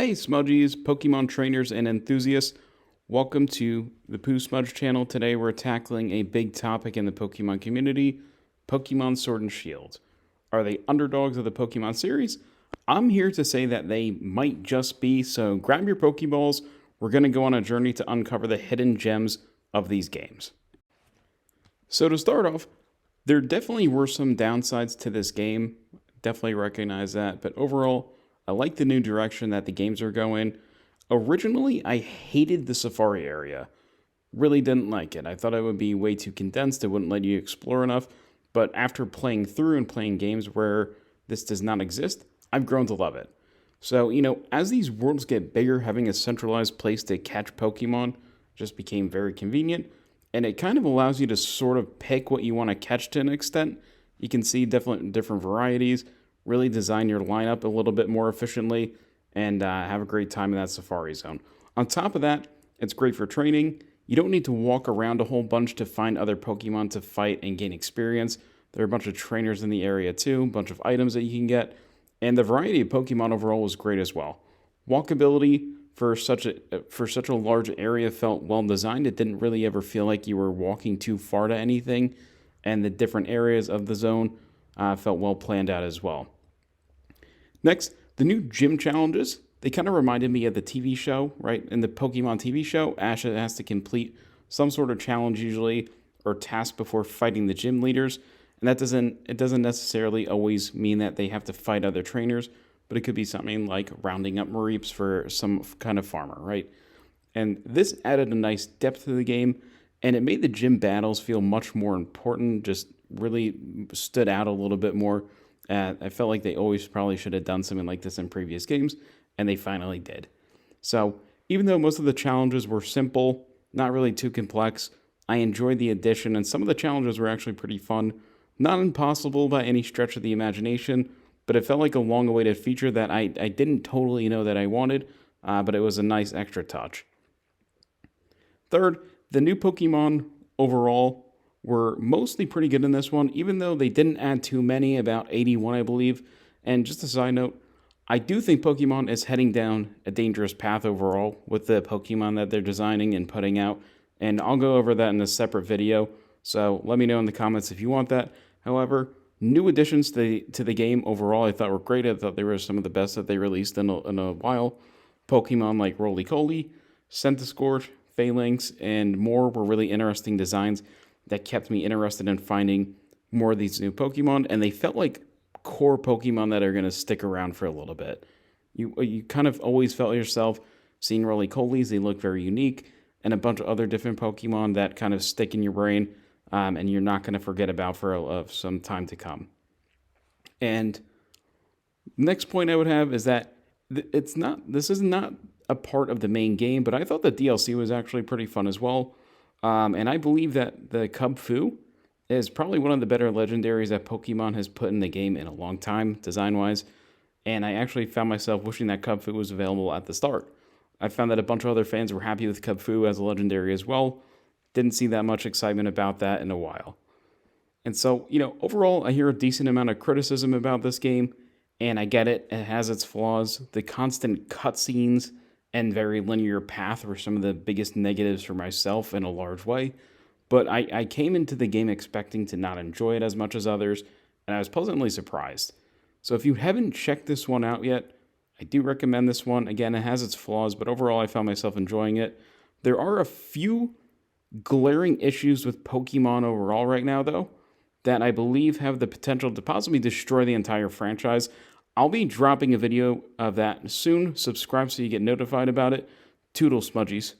Hey Smudgies, Pokemon trainers and enthusiasts, welcome to the Pooh Smudge channel. Today we're tackling a big topic in the Pokemon community, Pokemon Sword and Shield. Are they underdogs of the Pokemon series? I'm here to say that they might just be, so grab your Pokeballs. We're going to go on a journey to uncover the hidden gems of these games. So to start off, there definitely were some downsides to this game. Definitely recognize that, but overall, I like the new direction that the games are going. Originally, I hated the Safari area. Really didn't like it. I thought it would be way too condensed. It wouldn't let you explore enough. But after playing through and playing games where this does not exist, I've grown to love it. So, as these worlds get bigger, having a centralized place to catch Pokemon just became very convenient. And it kind of allows you to sort of pick what you want to catch to an extent. You can see different varieties, really design your lineup a little bit more efficiently, and have a great time in that Safari Zone. On top of that, it's great for training. You don't need to walk around a whole bunch to find other Pokemon to fight and gain experience. There are a bunch of trainers in the area too, a bunch of items that you can get, and the variety of Pokemon overall was great as well. Walkability for such a large area felt well designed. It didn't really ever feel like you were walking too far to anything, and the different areas of the zone felt well planned out as well. Next, the new gym challenges. They kind of reminded me of the TV show, right? In the Pokemon TV show, Ash has to complete some sort of challenge usually or task before fighting the gym leaders. And it doesn't necessarily always mean that they have to fight other trainers, but it could be something like rounding up Mareeps for some kind of farmer, right? And this added a nice depth to the game, and it made the gym battles feel much more important, just really stood out a little bit more. I felt like they always probably should have done something like this in previous games, and they finally did. So even though most of the challenges were simple, not really too complex, I enjoyed the addition, and some of the challenges were actually pretty fun. Not impossible by any stretch of the imagination, but it felt like a long-awaited feature that I didn't totally know that I wanted, but it was a nice extra touch. Third, the new Pokemon overall were mostly pretty good in this one, even though they didn't add too many, about 81, I believe. And just a side note, I do think Pokemon is heading down a dangerous path overall with the Pokemon that they're designing and putting out, and I'll go over that in a separate video, so let me know in the comments if you want that. However, new additions to the game overall I thought were great. I thought they were some of the best that they released in a while. Pokemon like Roly-Coly, Centiskorch, Phalanx, and more were really interesting designs that kept me interested in finding more of these new Pokemon, and they felt like core Pokemon that are going to stick around for a little bit. You kind of always felt yourself seeing Roly-Colys. They look very unique, and a bunch of other different Pokemon that kind of stick in your brain, and you're not going to forget about for some time to come. And next point I would have is that this is not a part of the main game, but I thought the DLC was actually pretty fun as well. And I believe that the Kubfu is probably one of the better legendaries that Pokemon has put in the game in a long time, design-wise. And I actually found myself wishing that Kubfu was available at the start. I found that a bunch of other fans were happy with Kubfu as a legendary as well. Didn't see that much excitement about that in a while. And so, overall, I hear a decent amount of criticism about this game, and I get it. It has its flaws. The constant cutscenes and very linear path were some of the biggest negatives for myself in a large way. But I came into the game expecting to not enjoy it as much as others, and I was pleasantly surprised. So if you haven't checked this one out yet, I do recommend this one. Again, it has its flaws, but overall I found myself enjoying it. There are a few glaring issues with Pokemon overall right now, though, that I believe have the potential to possibly destroy the entire franchise. I'll be dropping a video of that soon. Subscribe so you get notified about it. Toodles, Smudgies.